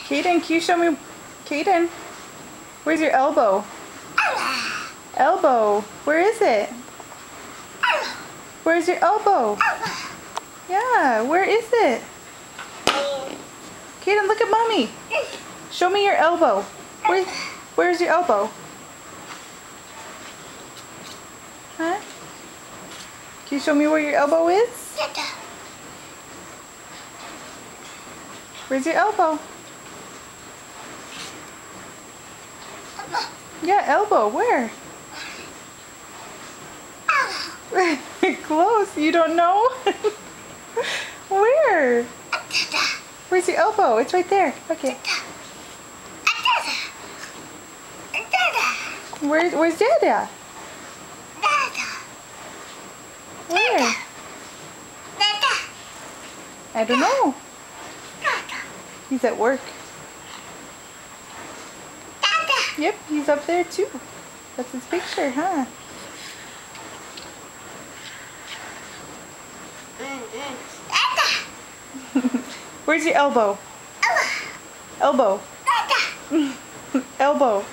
Kaden, can you show me? Kaden, where's your elbow? Elbow, where is it? Where's your elbow? Yeah, where is it? Kaden, look at mommy. Show me your elbow. Where's your elbow? Huh? Can you show me where your elbow is? Where's your elbow? Yeah, elbow. Where? Close. You don't know? Where? Where's your elbow? It's right there. Okay. Where's Dada? Where? I don't know. He's at work. Yep, he's up there too. That's his picture, huh? Where's your elbow? Elbow. Elbow.